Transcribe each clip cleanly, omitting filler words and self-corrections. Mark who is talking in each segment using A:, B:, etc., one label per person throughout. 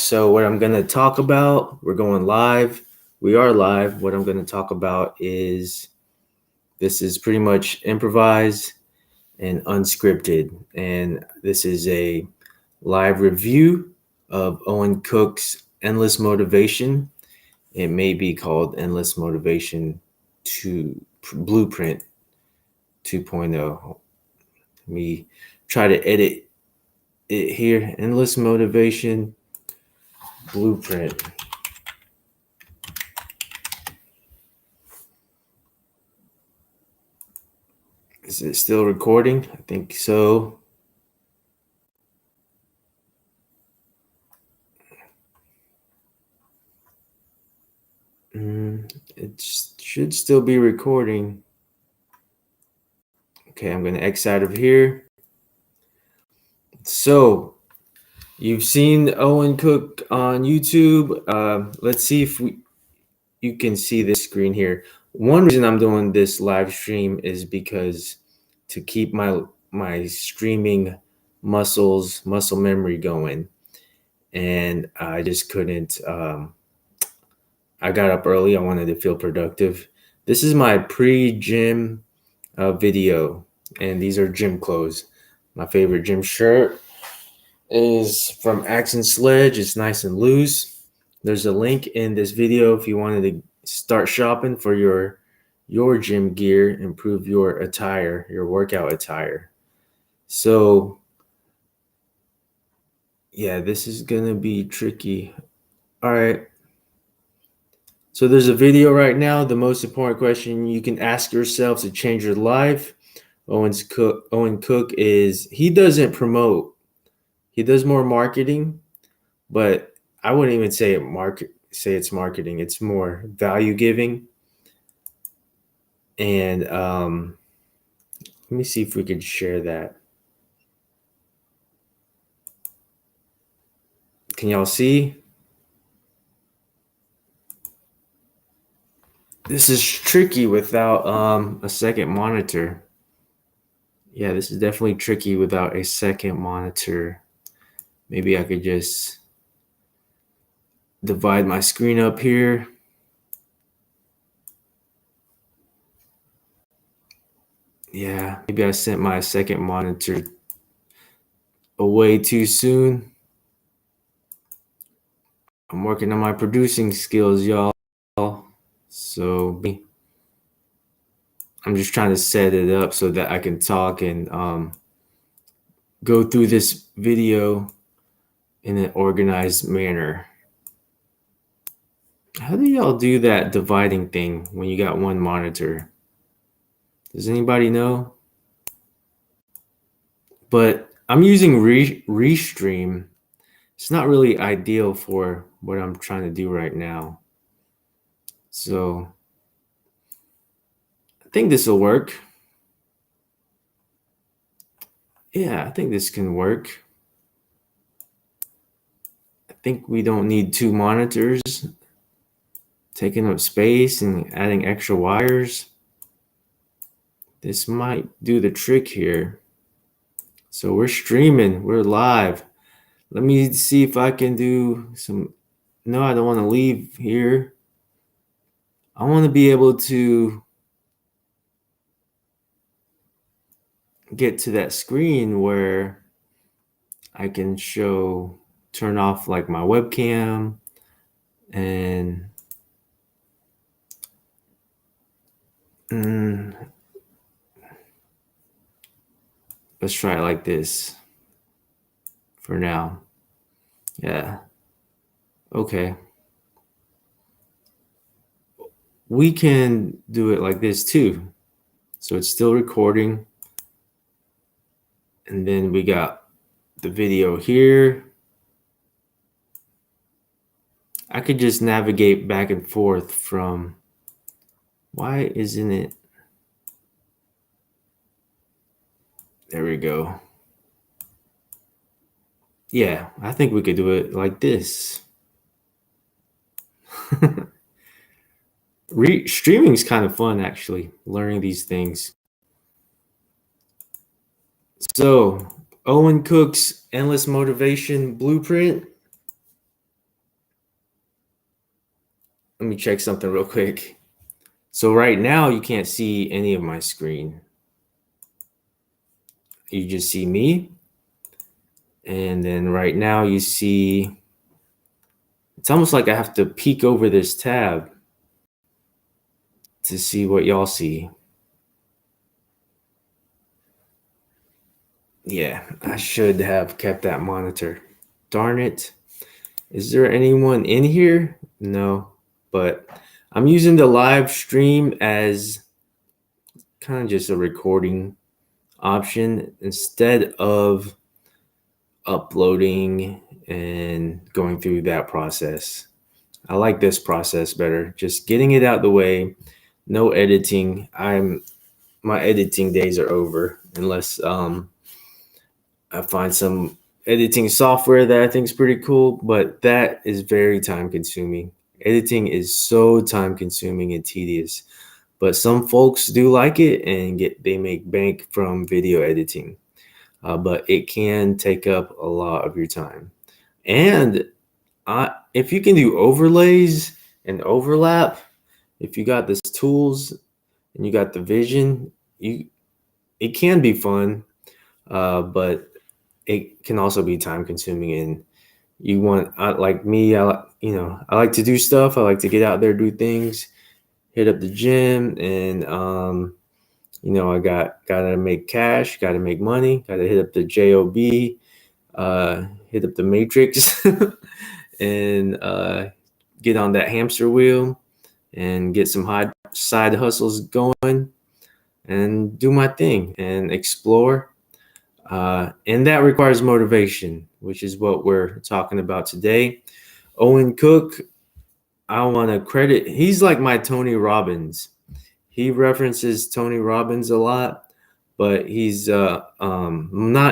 A: So what I'm going to talk about, we're going live. We are live. What I'm going to talk about is this is pretty much improvised and unscripted. And this is a live review of Owen Cook's Endless Motivation. It may be called Endless Motivation 2 Blueprint 2.0. Let me try to edit it here. Endless Motivation Blueprint. Is it still recording? I think so. It should still be recording. Okay, I'm going to X out of here. So, you've seen Owen Cook on YouTube. Let's see if you can see this screen here. One reason I'm doing this live stream is because to keep my streaming muscle memory going, and I just couldn't. I got up early. I wanted to feel productive. This is my pre-gym video, and these are gym clothes. My favorite gym shirt is from Sledge. It's nice and loose. There's a link in this video if you wanted to start shopping for your gym gear, improve your attire, your workout attire. So yeah, this is gonna be tricky. All right. So there's a video right now. The most important question you can ask yourself to change your life. Owen Cook he doesn't promote. He does more marketing, but I wouldn't even say it's marketing. It's more value giving. And let me see if we could share that. Can y'all see? This is tricky without a second monitor. Yeah, this is definitely tricky without a second monitor. Maybe I could just divide my screen up here. Yeah, maybe I sent my second monitor away too soon. I'm working on my producing skills, y'all. So I'm just trying to set it up so that I can talk and go through this video in an organized manner. How do y'all do that dividing thing when you got one monitor? Does anybody know? But I'm using Restream. It's not really ideal for what I'm trying to do right now. So I think this will work. Yeah, I think this can work. I think we don't need two monitors taking up space and adding extra wires. This might do the trick here. So we're streaming, we're live. Let me see if I can do some. No, I don't want to leave here. I want to be able to get to that screen where I can turn off like my webcam and let's try it like this for now. Yeah. Okay. We can do it like this too. So it's still recording. And then we got the video here. I could just navigate back and forth from, why isn't it? There we go. Yeah, I think we could do it like this. Streaming is kind of fun, actually, learning these things. So, Owen Cook's Endless Motivation Blueprint. let me check something real quick. So right now you can't see any of my screen. You just see me. And then right now you see, it's almost like I have to peek over this tab to see what y'all see. Yeah, I should have kept that monitor. Darn it. Is there anyone in here? No, but I'm using the live stream as kind of just a recording option instead of uploading and going through that process. I like this process better. Just getting it out the way, no editing. My editing days are over unless I find some editing software that I think is pretty cool, but that is very time consuming. Editing is so time consuming and tedious. But some folks do like it and they make bank from video editing. But it can take up a lot of your time. And if you can do overlays and overlap, if you got the tools and you got the vision, it can be fun, but it can also be time consuming. And like me, I like to do stuff. I like to get out there, do things, hit up the gym, and I gotta make cash, gotta make money, gotta hit up the job, hit up the matrix, and get on that hamster wheel and get some high side hustles going and do my thing and explore. And that requires motivation, which is what we're talking about today. Owen Cook, I want to credit, he's like my Tony Robbins. He references Tony Robbins a lot, but he's not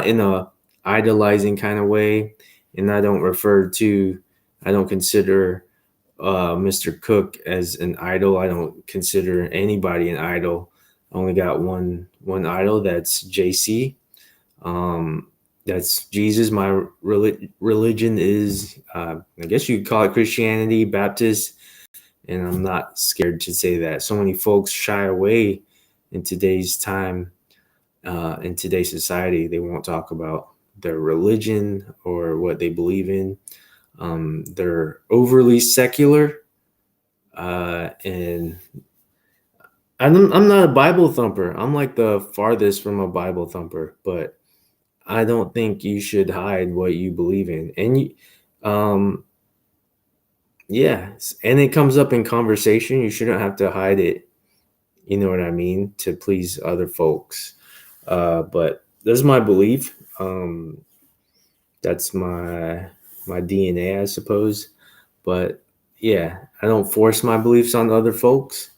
A: in a idolizing kind of way. And I don't consider Mr. Cook as an idol. I don't consider anybody an idol. I only got one idol. That's JC. That's Jesus. My religion is, I guess you could call it Christianity, Baptist, and I'm not scared to say that. So many folks shy away in today's time, in today's society. They won't talk about their religion or what they believe in. They're overly secular, and I'm not a Bible thumper. I'm like the farthest from a Bible thumper, but I don't think you should hide what you believe in. And yeah, and it comes up in conversation. You shouldn't have to hide it. You know what I mean? To please other folks. But that's my belief. That's my DNA, I suppose. But yeah, I don't force my beliefs on other folks.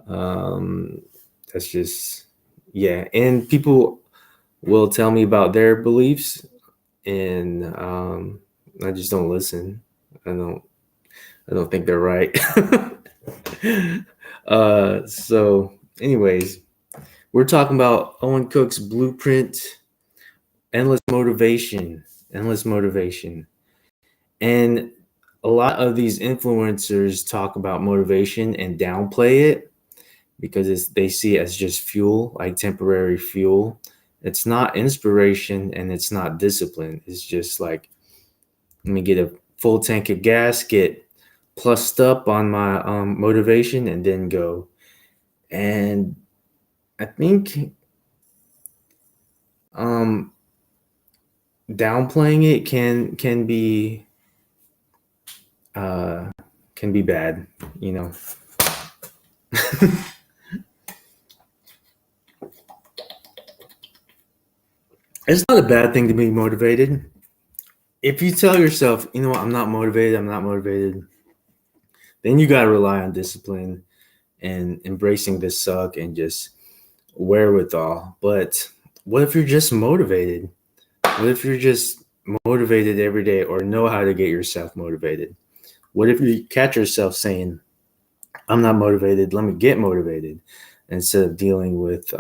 A: That's just, yeah. And people will tell me about their beliefs, and I just don't listen. I don't think they're right. So anyways, we're talking about Owen Cook's blueprint, endless motivation. And a lot of these influencers talk about motivation and downplay it because they see it as just fuel, like temporary fuel. It's not inspiration and it's not discipline. It's just like, let me get a full tank of gas, get plussed up on my motivation, and then go. And I think downplaying it can be bad, you know. It's not a bad thing to be motivated. If you tell yourself, you know what, I'm not motivated, then you got to rely on discipline and embracing the suck and just wherewithal. But what if you're just motivated? What if you're just motivated every day or know how to get yourself motivated? What if you catch yourself saying, I'm not motivated, let me get motivated, instead of dealing with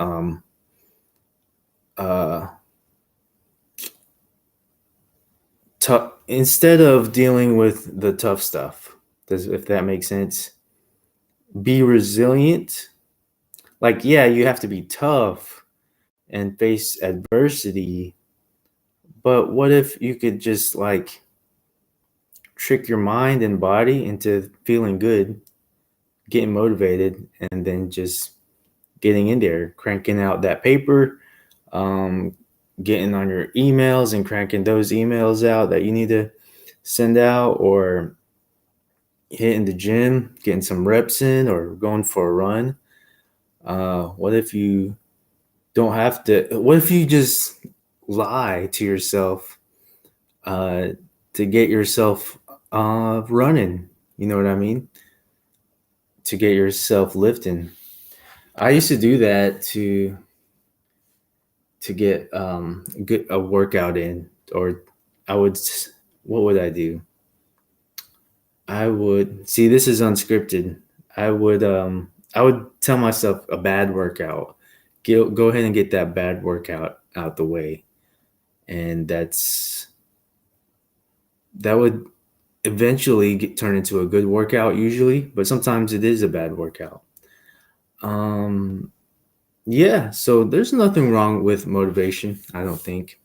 A: instead of dealing with the tough stuff? If that makes sense? be resilient. Like, yeah, you have to be tough and face adversity, but what if you could just like trick your mind and body into feeling good, getting motivated, and then just getting in there, cranking out that paper, um, getting on your emails and cranking those emails out that you need to send out, or hitting the gym, getting some reps in, or going for a run. What if you don't have to? What if you just lie to yourself uh, to get yourself running? You know what I mean? To get yourself lifting. I used to do that to get good a workout in, or I would. What would I do? I would see, this is unscripted. I would tell myself a bad workout. Go ahead and get that bad workout out the way. And that would eventually turn into a good workout usually, but sometimes it is a bad workout. Um yeah, so there's nothing wrong with motivation, I don't think.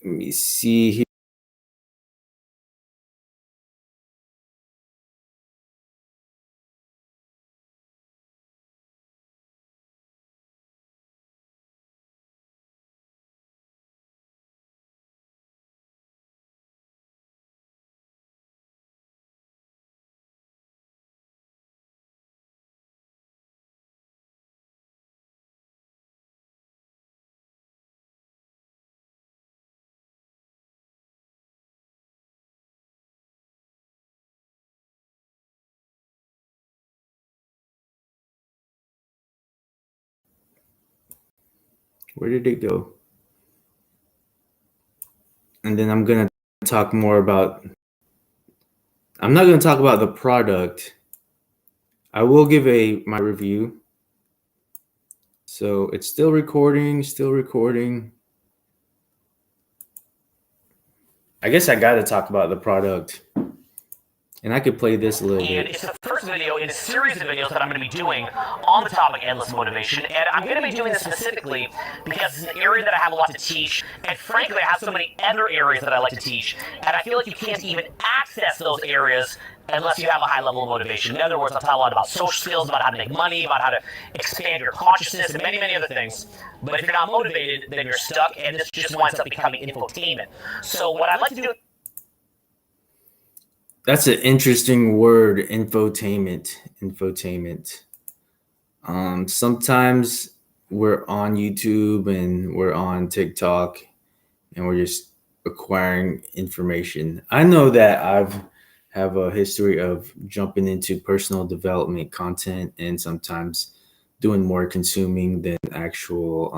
A: Let me see here. Where did it go? And then talk more about I'm not going to talk about the product. I will give a my review. So it's still recording, still recording. I guess I got to talk about the product. And I could play this a little
B: And
A: bit.
B: it's the first video in a series of videos that I'm going to be doing on the topic endless motivation. And I'm going to be doing this specifically because it's an area that I have a lot to teach. And frankly, I have so many other areas that I like to teach. And I feel like you can't even access those areas unless you have a high level of motivation. In other words, I'll talk a lot about social skills, about how to make money, about how to expand your consciousness, and many, many other things. But if you're not motivated, then you're stuck, and this just winds up becoming infotainment. So what I'd like to do.
A: That's an interesting word, infotainment. Infotainment. Sometimes we're on YouTube and we're on TikTok and we're just acquiring information. I know that I've have a history of jumping into personal development content and sometimes doing more consuming than actual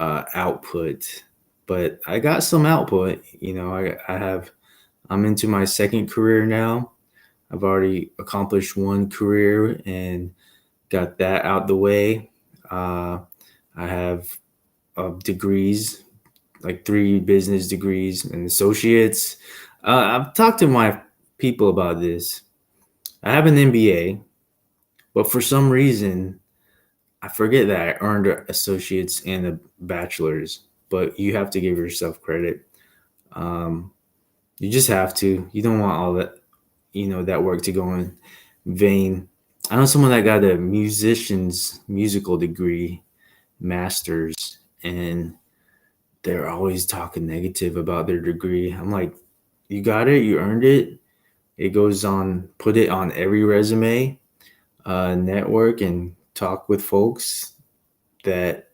A: output. But I got some output. I'm into my second career now. I've already accomplished one career and got that out the way. Uh, I have degrees, like 3 business degrees and associates. I've talked to my people about this. I have an MBA, but for some reason, I forget that I earned an associates and a bachelor's. But you have to give yourself credit. Um, you just have to. You don't want all that, that work to go in vain. I know someone that got a musician's musical degree, master's, and they're always talking negative about their degree. I'm like, you got it, you earned it. It goes on, put it on every resume, network and talk with folks that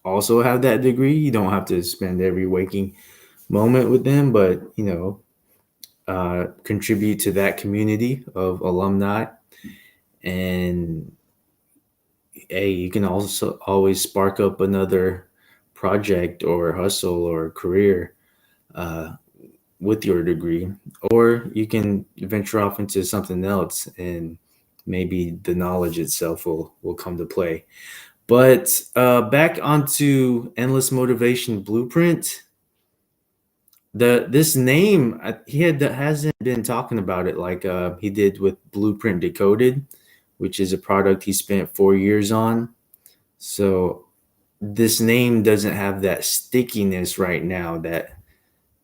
A: also have that degree. You don't have to spend every waking moment with them, but contribute to that community of alumni. And hey, you can also always spark up another project or hustle or career uh, with your degree, or you can venture off into something else and maybe the knowledge itself will come to play. But back onto endless motivation blueprint. the this name he hasn't been talking about it like he did with Blueprint Decoded, which is a product he spent 4 years on. So this name doesn't have that stickiness right now that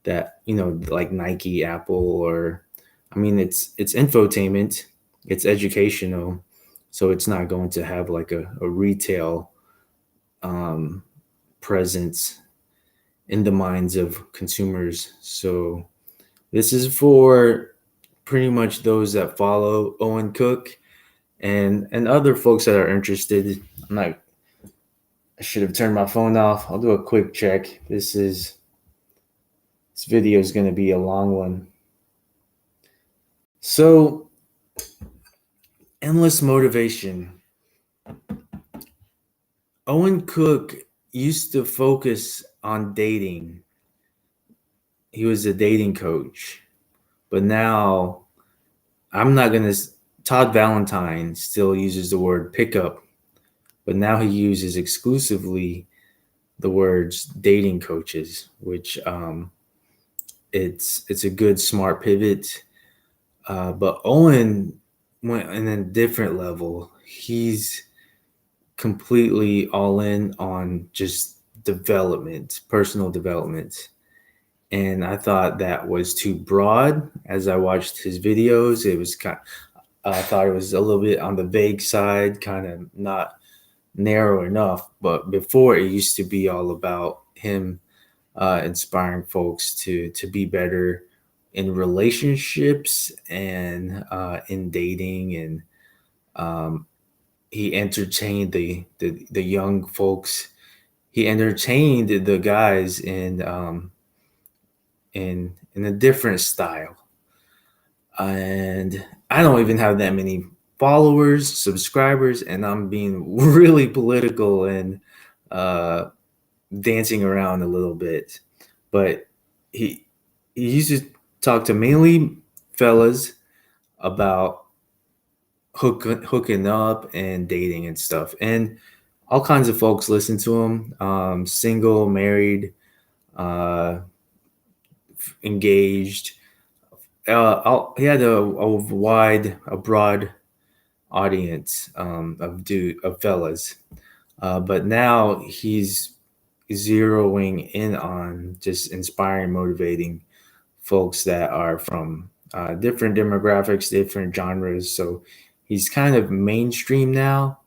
A: like Nike, Apple, or I mean it's infotainment, it's educational, so it's not going to have like a retail um, presence in the minds of consumers. So this is for pretty much those that follow Owen Cook and other folks that are interested. I'm not. I should have turned my phone off. I'll do a quick check. This video is going to be a long one. So endless motivation. Owen Cook used to focus on dating. He was a dating coach, but now I'm not gonna. Todd Valentine still uses the word pickup, but now he uses exclusively the words dating coaches, which it's a good smart pivot. But Owen went in a different level. He's completely all in on just development, personal development. And I thought that was too broad. As I watched his videos, it was kind. I thought it was a little bit on the vague side, kind of not narrow enough. But before, it used to be all about him inspiring folks to be better in relationships and in dating, and um, he entertained the young folks. He entertained the guys in a different style. And I don't even have that many followers, subscribers, and I'm being really political and uh, dancing around a little bit. But he he used to talk to mainly fellas about hooking up and dating and stuff, and all kinds of folks listen to him. Single, married, uh, engaged. He had a broad audience of fellas, but now he's zeroing in on just inspiring, motivating folks that are from different demographics, different genres. So he's kind of mainstream now,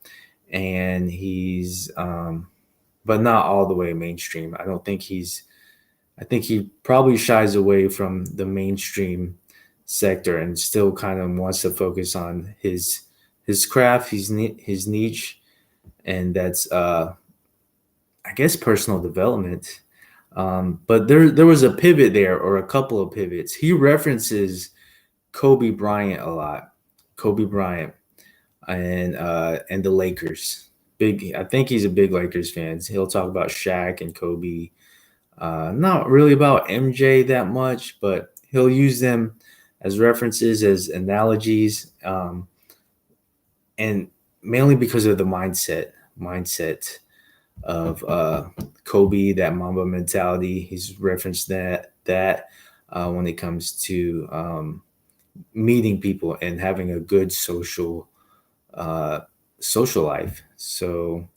A: and he's but not all the way mainstream. I don't think he's. I think he probably shies away from the mainstream sector and still kind of wants to focus on his craft, his niche, and that's I guess personal development. But there was a pivot there, or a couple of pivots. He references Kobe Bryant a lot, Kobe Bryant, and the Lakers. Big, I think he's a big Lakers fan. He'll talk about Shaq and Kobe. Not really about MJ that much, but he'll use them as references, as analogies, and mainly because of the mindset of Kobe, that Mamba mentality. He's referenced that when it comes to meeting people and having a good uh, social life. So,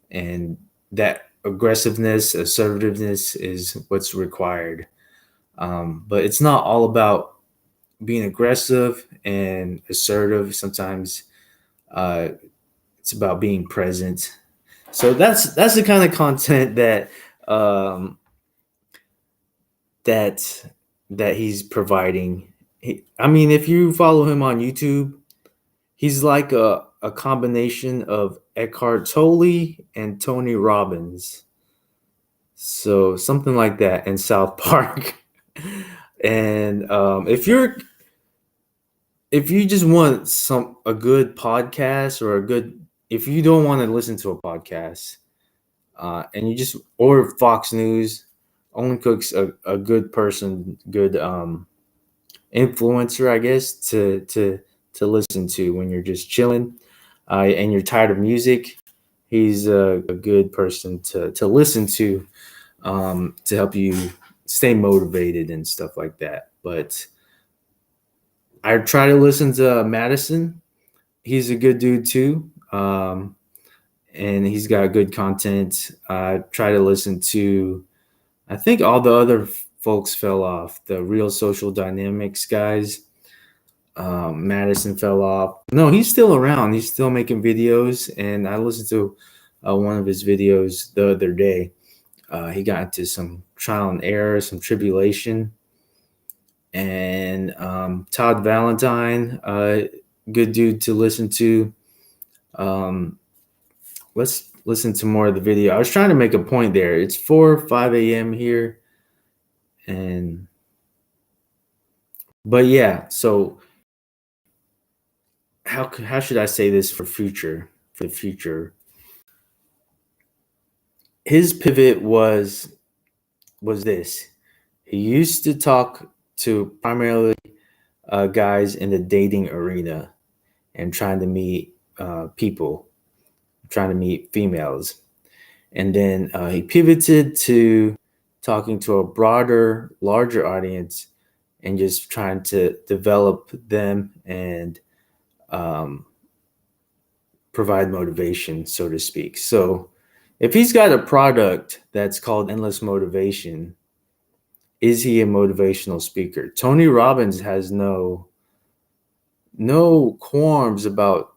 A: and that aggressiveness, assertiveness is what's required. But it's not all about being aggressive and assertive. Sometimes uh, it's about being present. So that's the kind of content um, that that he's providing. I mean, if you follow him on YouTube, he's like a combination of Eckhart Tolle and Tony Robbins. So something like that in South Park. And if you just want a good podcast, or a good, if you don't want to listen to a podcast, and you just, or Fox News, Owen Cook's a good person, good influencer, I guess, to listen to when you're just chilling, and you're tired of music. He's a good person to listen to help you stay motivated and stuff like that. But I try to listen to Madison. He's a good dude too. And he's got good content. I try to listen to, I think all the other folks fell off. The Real Social Dynamics guys, Madison fell off. No, he's still around. He's still making videos, and I listened to one of his videos the other day. He got into some trial and error, some tribulation, and Todd Valentine, good dude to listen to. Let's listen to more of the video. I was trying to make a point there. It's 4 or 5 a.m. here, but yeah. So how should I say this for the future? His pivot was this. He used to talk to primarily guys in the dating arena and trying to meet people, trying to meet females. And then he pivoted to talking to a broader, larger audience and just trying to develop them and provide motivation, so to speak. So if he's got a product that's called Endless Motivation, is he a motivational speaker? Tony Robbins has no qualms about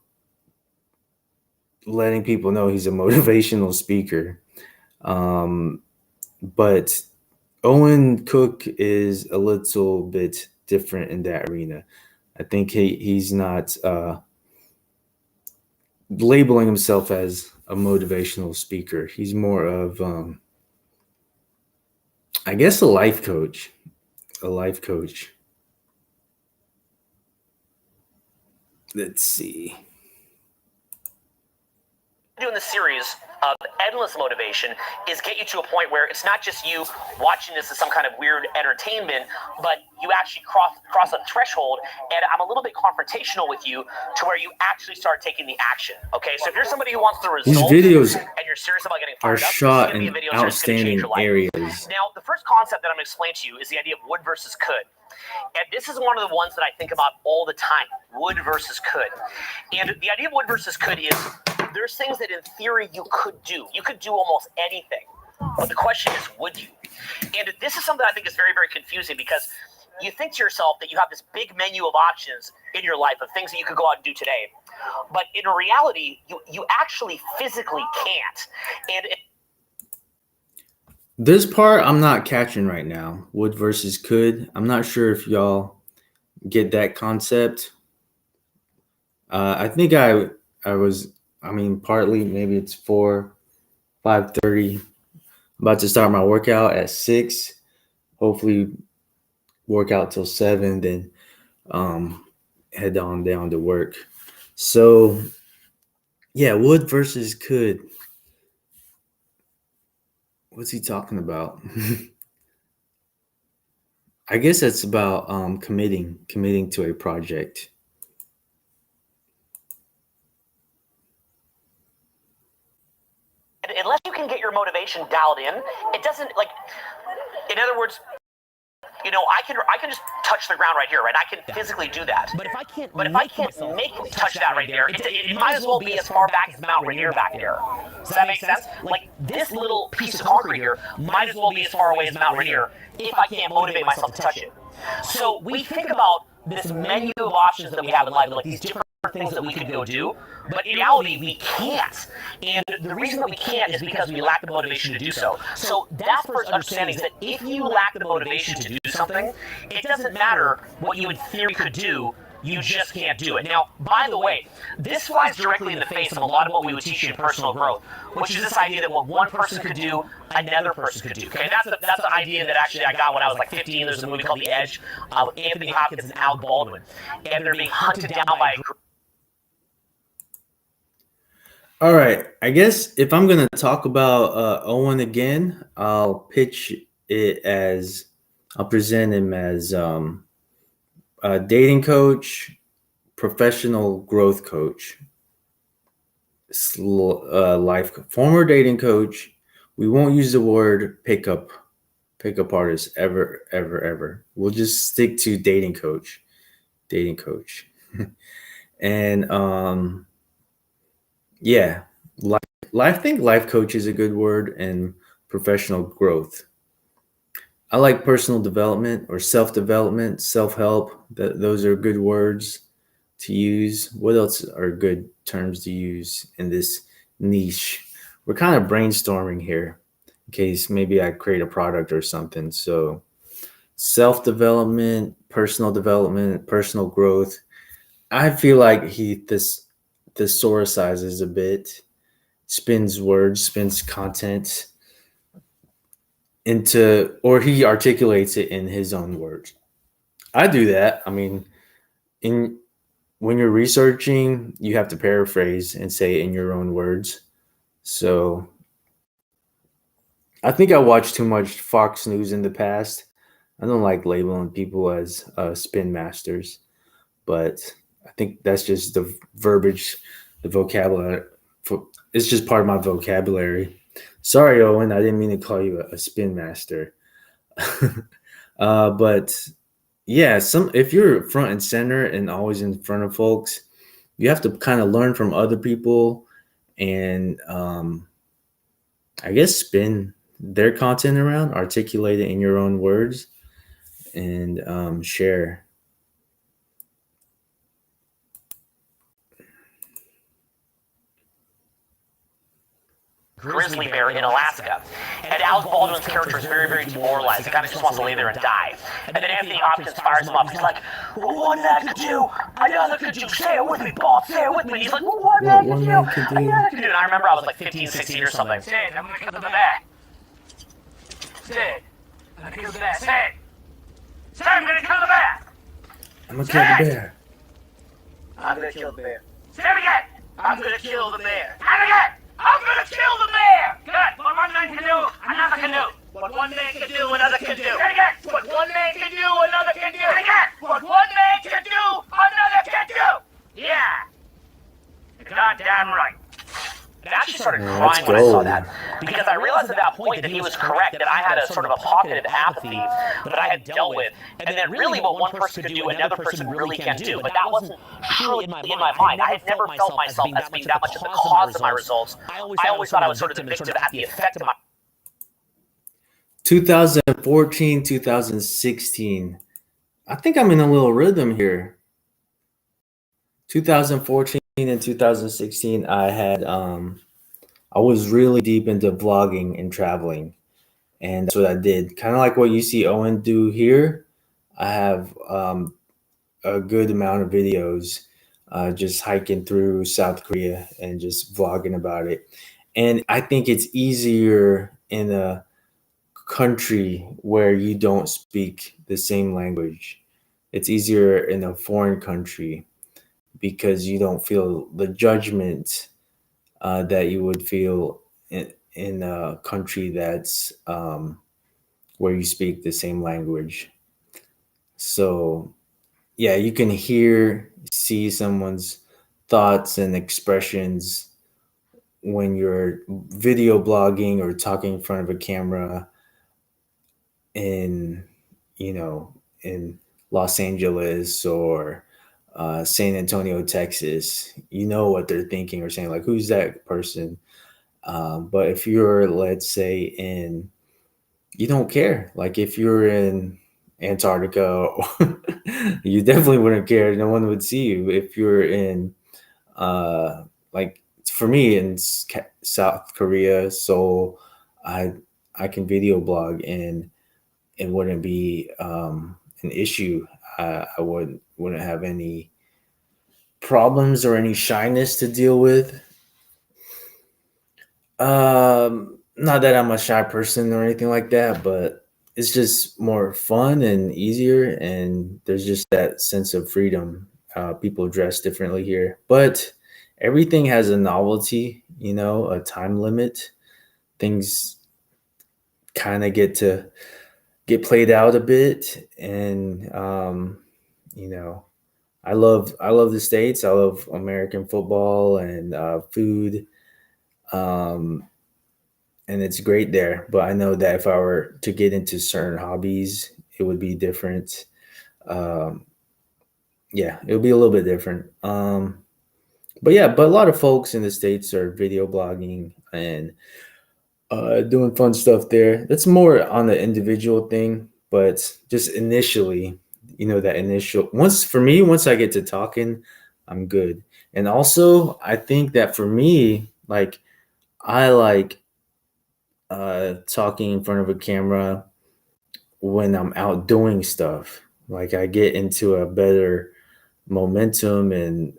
A: letting people know he's a motivational speaker. But Owen Cook is a little bit different in that arena. I think he's not labeling himself as a motivational speaker. He's more of, I guess, a life coach. Let's see.
B: Doing the series of endless motivation is get you to a point where it's not just you watching this as some kind of weird entertainment, but you actually cross a threshold, and I'm a little bit confrontational with you to where you actually start taking the action. Okay, so if you're somebody who wants the results
A: These videos
B: and you're serious about getting
A: are
B: fired up,
A: shot
B: this is going to be a
A: in
B: video that's going to change
A: outstanding
B: your life.
A: areas.
B: Now, the first concept that I'm going to explain to you is the idea of would versus could. And this is one of the ones that I think about all the time, would versus could. And the idea of would versus could is there's things that in theory you could do. You could do almost anything. But the question is, would you? And this is something I think is very, very confusing because you think to yourself that you have this big menu of options in your life of things that you could go out and do today. But in reality, you actually physically can't. And
A: this part I'm not catching right now. Would versus could. I'm not sure if y'all get that concept. I think I was. I mean, partly maybe it's 5:30. About to start my workout at 6. Hopefully, work out till 7. Then head on down to work. So yeah, would versus could. What's he talking about? I guess it's about committing to a project.
B: unless you can get your motivation dialed in, it doesn't, like, in other words, you know, I can just touch the ground right here, right? I can physically do that. But if I can't make touch that right there, it might as well be as far back as Mount Rainier back there. Does that make sense? Like, this little piece of concrete here might as well be as far away as Mount Rainier if I can't motivate myself to touch it. So we think about this menu of options that we have in life, like these different things that we could go do, but in reality we can't. And the reason that we can't is because we lack the motivation to do so. So that's first understanding, is that if you lack the motivation to do something, it doesn't matter what you in theory could do, you just can't do it. Now, by the way, this flies directly in the face of a lot of what we would teach you in personal growth, which is this idea that what one person could do, another person could do. Okay, that's the idea that actually I got when I was like 15. There's a movie called The Edge of Anthony Hopkins and Al Baldwin, and they're being hunted down by a group.
A: All right, I guess if I'm gonna talk about Owen again, I'll present him as a dating coach, professional growth coach, former dating coach. We won't use the word pickup pickup artist ever, ever, ever. We'll just stick to dating coach. Dating coach. And yeah, life, I think life coach is a good word, and professional growth. I like personal development or self development, self help. Those are good words to use. What else are good terms to use in this niche? We're kind of brainstorming here in case maybe I create a product or something. So, self development, personal growth. I feel like he this thesaurusizes a bit, spins words, spins content into, or he articulates it in his own words. I do that. I mean, in when you're researching, you have to paraphrase and say it in your own words. So I think I watched too much Fox News in the past. I don't like labeling people as spin masters, but I think that's just the verbiage, the vocabulary. It's just part of my vocabulary. Sorry, Owen, I didn't mean to call you a spin master. But yeah, some if you're front and center and always in front of folks, you have to kind of learn from other people and I guess spin their content around, articulate it in your own words, and share.
B: Grizzly bear in Alaska. And Alec Baldwin's character is very, very demoralized. The guy just wants to lay there and die. And then Anthony Hopkins fires him up. He's like, well, one man could do, another could do. Say it with me, Bob, say it with me. He's like, well, one man could do, another could do. And I remember I was like 15, 16 or something. Say it, I'm going to kill the bear. Say it. I'm going to kill the bear. Say it. Say I'm going to kill the bear.
A: I'm gonna kill the bear.
B: I'm going to kill the bear. Say it again. I'm going to kill the bear. And again. I'm gonna kill the bear! Good! What one man can do, another can do. What one man can do, another can do. And again! What one man can do, another can do. And again! What one man can do, another can do! Yeah! Goddamn right. And I actually started crying when I saw that. Because I realized at that point that he was correct, that I had a sort of a pocket of apathy that I had dealt with. And that really what one person could do, another person really can't do. But that wasn't truly in my mind. I had never felt myself as being that much of the cause of my results. I always thought I was sort of the victim at the effect of my...
A: 2014, 2016. I think I'm in a little rhythm here. 2014 and 2016, I was really deep into vlogging and traveling, and that's what I did. Kind of like what you see Owen do here. I have a good amount of videos just hiking through South Korea and just vlogging about it. And I think it's easier in a country where you don't speak the same language. It's easier in a foreign country because you don't feel the judgment that you would feel in a country that's where you speak the same language. So, yeah, you can see someone's thoughts and expressions when you're video blogging or talking in front of a camera in, in Los Angeles or San Antonio, Texas. You know what they're thinking or saying, like, who's that person? But if you're, let's say, you don't care. Like if you're in Antarctica, you definitely wouldn't care. No one would see you. If you're in, like for me in South Korea, Seoul, I I can video blog and it wouldn't be an issue. I wouldn't have any problems or any shyness to deal with. Not that I'm a shy person or anything like that, but it's just more fun and easier, and there's just that sense of freedom. People dress differently here, but everything has a novelty, a time limit. Things kind of get played out a bit, and you know, I love the states. I love American football and food. Um, and it's great there. But I know that if I were to get into certain hobbies, it would be different. Um, yeah, it would be a little bit different. But yeah, but a lot of folks in the states are video blogging and doing fun stuff there. That's more on the individual thing, but just initially, that initial once for me, once I get to talking, I'm good. And also, I think that for me, like I like talking in front of a camera when I'm out doing stuff. Like I get into a better momentum and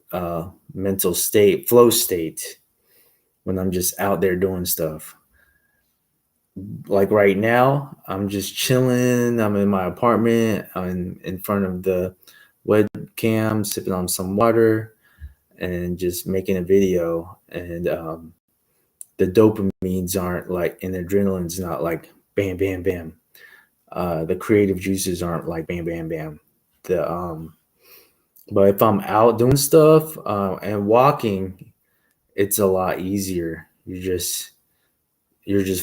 A: mental state, flow state when I'm just out there doing stuff. Like right now, I'm just chilling. I'm in my apartment. I'm in front of the webcam, sipping on some water, and just making a video. And the dopamines aren't like, and the adrenaline's not like bam, bam, bam. The creative juices aren't like bam, bam, bam. The But if I'm out doing stuff and walking, it's a lot easier. You're just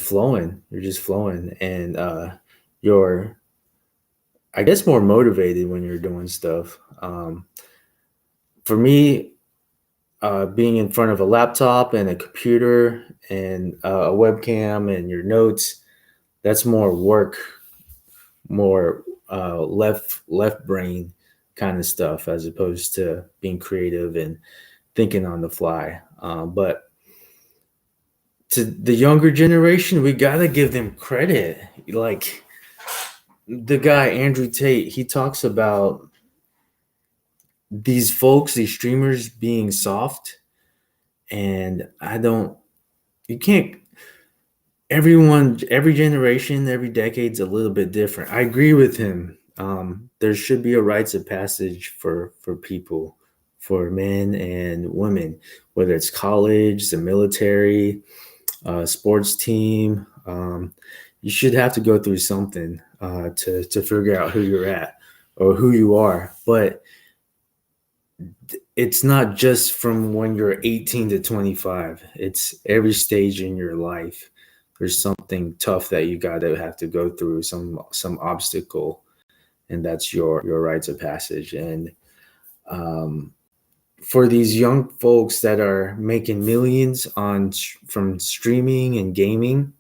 A: flowing. You're just flowing, and you're, I guess, more motivated when you're doing stuff. For me, being in front of a laptop and a computer and a webcam and your notes, that's more work, more left brain kind of stuff, as opposed to being creative and thinking on the fly. But to the younger generation, we gotta give them credit. Like the guy Andrew Tate, he talks about these folks, these streamers being soft, and I don't. You can't. Everyone, every generation, every decade's a little bit different. I agree with him. There should be a rites of passage for people, for men and women, whether it's college, the military, sports team. You should have to go through something to figure out who you're at or who you are. But it's not just from when you're 18 to 25. It's every stage in your life. There's something tough that you gotta have to go through, some obstacle, and that's your rites of passage. And um, for these young folks that are making millions from streaming and gaming,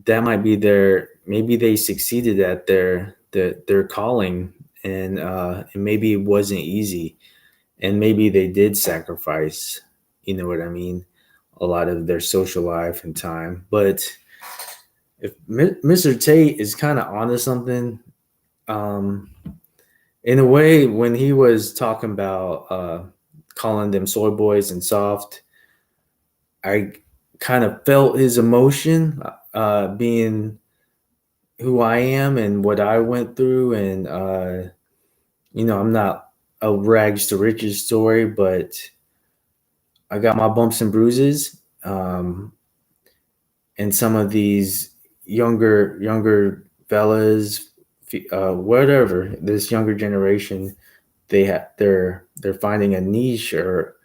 A: that might be their, maybe they succeeded at their calling, and maybe it wasn't easy, and maybe they did sacrifice, you know what I mean, a lot of their social life and time. But if Mr. Tate is kind of onto something, um, in a way, when he was talking about calling them soy boys and soft, I kind of felt his emotion, being who I am and what I went through. And, I'm not a rags to riches story, but I got my bumps and bruises. And some of these younger fellas, whatever, this younger generation, they're finding a niche or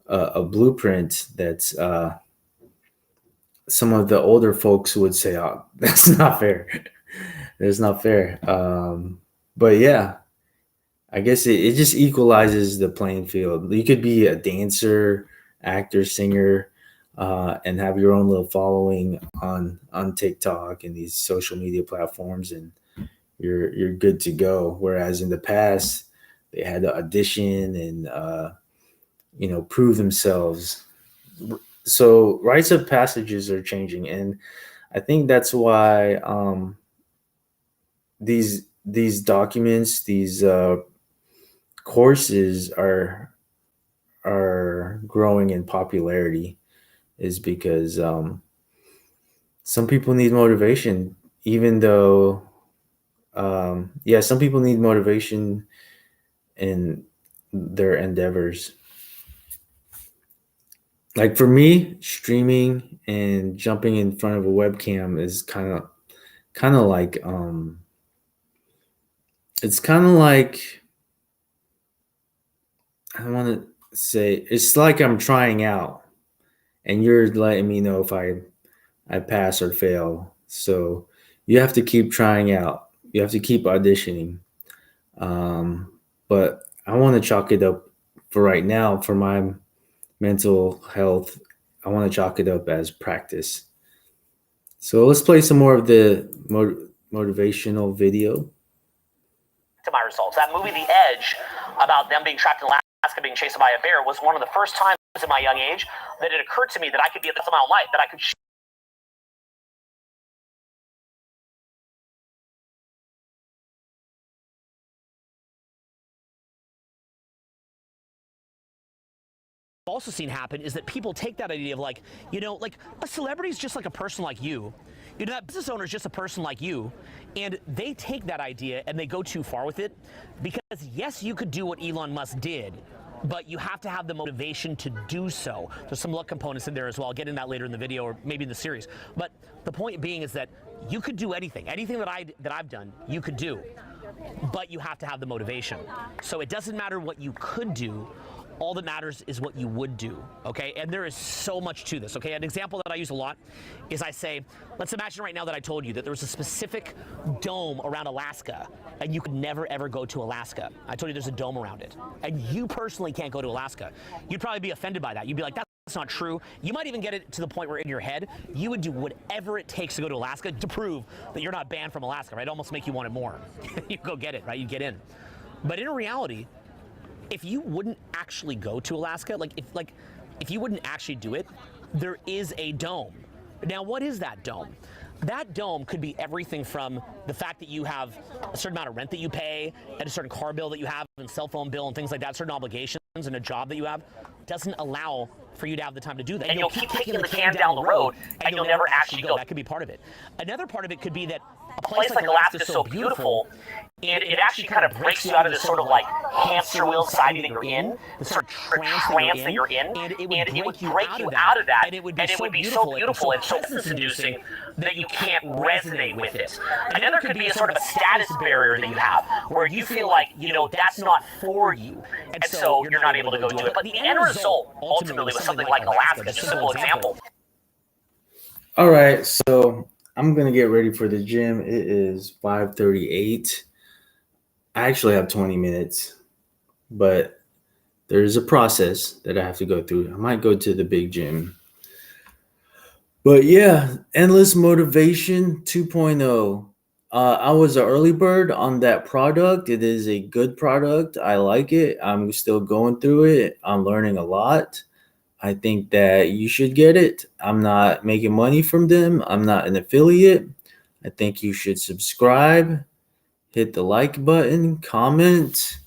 A: a blueprint that's some of the older folks would say, "Oh, that's not fair. That's not fair." But yeah, I guess it just equalizes the playing field. You could be a dancer, actor, singer, and have your own little following on TikTok and these social media platforms, and you're good to go. Whereas in the past, they had to audition and prove themselves. So rites of passages are changing, and I think that's why these documents, these courses are growing in popularity, is because some people need motivation, even though yeah, some people need motivation in their endeavors. Like for me, streaming and jumping in front of a webcam is kind of like it's kind of like, I want to say, it's like I'm trying out and you're letting me know if I I pass or fail. So you have to keep trying out. You have to keep auditioning. But I want to chalk it up for right now for my mental health. I want to chalk it up as practice. So let's play some more of the motivational video.
B: To my results. That movie, The Edge, about them being trapped in Alaska, being chased by a bear, was one of the first times in my young age that it occurred to me that I could be at the top of my life, that I could also seen happen is that people take that idea of like, like a celebrity is just like a person like you. That business owner is just a person like you. And they take that idea and they go too far with it because, yes, you could do what Elon Musk did, but you have to have the motivation to do so. There's some luck components in there as well. I'll get into that later in the video or maybe in the series. But the point being is that you could do anything. Anything that I've done, you could do. But you have to have the motivation. So it doesn't matter what you could do. All that matters is what you would do, okay? And there is so much to this, okay? An example that I use a lot is I say, let's imagine right now that I told you that there was a specific dome around Alaska and you could never ever go to Alaska. I told you there's a dome around it and you personally can't go to Alaska. You'd probably be offended by that. You'd be like, that's not true. You might even get it to the point where in your head, you would do whatever it takes to go to Alaska to prove that you're not banned from Alaska, right? Almost make you want it more. You go get it, right? You get in. But in reality, if you wouldn't actually go to Alaska, if you wouldn't actually do it, there is a dome. Now, what is that dome? That dome could be everything from the fact that you have a certain amount of rent that you pay and a certain car bill that you have and cell phone bill and things like that, certain obligations and a job that you have, doesn't allow for you to have the time to do that. And you'll keep kicking the can down the road and you'll never actually go. That could be part of it. Another part of it could be that a place like Alaska is so beautiful and it actually kind of breaks you out of this sort of like hamster wheel society that you're in, the sort of trance that you're in, and it would break you out of that, and it would be so beautiful and so business-inducing that you can't resonate with it. Another could be a sort of a status barrier that you have, where you feel like, that's not for you, and so you're not able to go do it. But the end result, ultimately, was something like Alaska, just a simple example.
A: All right, so I'm gonna get ready for the gym. It is 5:38. I actually have 20 minutes, but there's a process that I have to go through. I might go to the big gym. But yeah, Endless Motivation 2.0. I was an early bird on that product. It is a good product. I like it. I'm still going through it. I'm learning a lot. I think that you should get it. I'm not making money from them. I'm not an affiliate. I think you should subscribe, hit the like button, comment,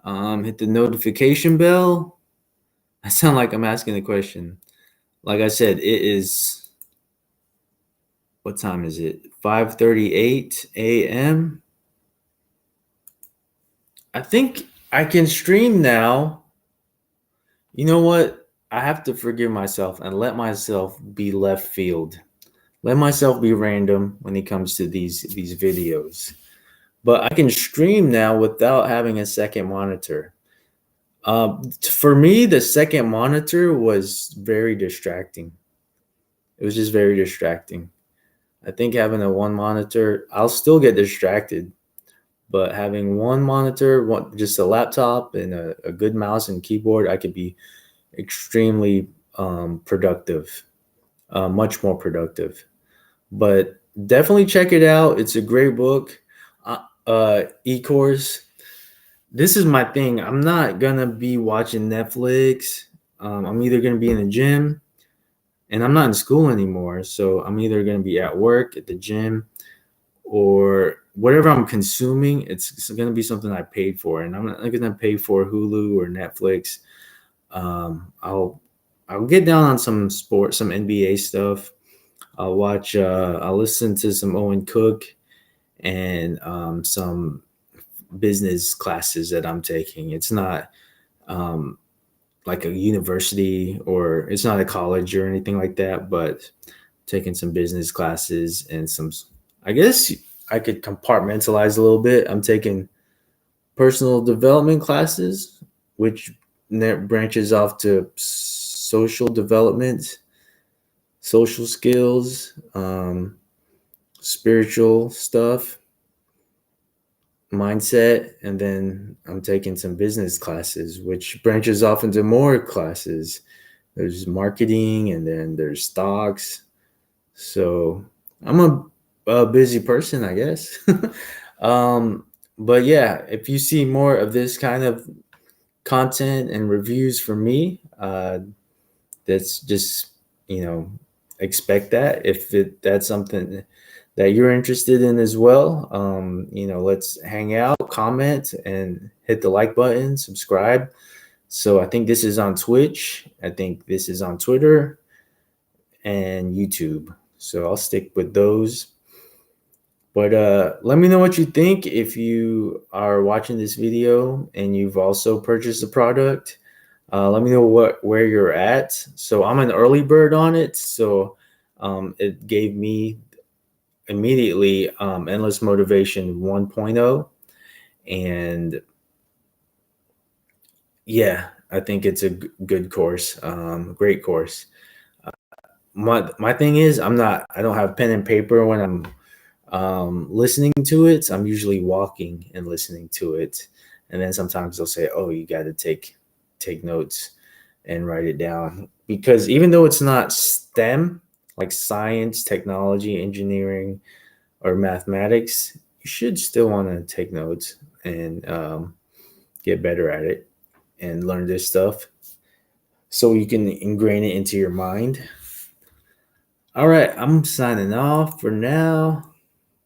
A: hit the notification bell. I sound like I'm asking a question. Like I said, it is, what time is it? 5:38 a.m. I think I can stream now. You know what? I have to forgive myself and let myself be left field. Let myself be random when it comes to these videos. But I can stream now without having a second monitor. For me, the second monitor was very distracting. It was just very distracting. I think having a one monitor, I'll still get distracted, but having one monitor, just a laptop and a good mouse and keyboard, I could be extremely productive, much more productive. But definitely check it out. It's a great book. E-course. This is my thing. I'm not gonna be watching Netflix. I'm either gonna be in the gym, and I'm not in school anymore, so I'm either gonna be at work, at the gym, or whatever I'm consuming. It's gonna be something I paid for, and I'm not gonna pay for Hulu or Netflix. I'll get down on some sports, some NBA stuff. I'll watch. I'll listen to some Owen Cook and some business classes that I'm taking. It's not like a university or it's not a college or anything like that, but taking some business classes and some, I guess I could compartmentalize a little bit. I'm taking personal development classes, which branches off to social development. social skills, spiritual stuff, mindset, and then I'm taking some business classes, which branches off into more classes. There's marketing, and then there's stocks. So I'm a busy person, I guess. um, but yeah, if you see more of this kind of content and reviews from me, that's just, you know, expect that. If that's something that you're interested in as well, let's hang out, comment, and hit the like button, subscribe. So I think this is on Twitch. I think this is on Twitter and YouTube. So I'll stick with those. But let me know what you think if you are watching this video and you've also purchased the product. Let me know where you're at. So I'm an early bird on it. So it gave me immediately Endless Motivation 1.0. And yeah, I think it's a good course, great course. My thing is, I don't have pen and paper when I'm listening to it. I'm usually walking and listening to it, and then sometimes they'll say, "Oh, you got to take notes and write it down," because even though it's not STEM, like science, technology, engineering, or mathematics, you should still want to take notes and get better at it and learn this stuff so you can ingrain it into your mind. All right, I'm signing off for now.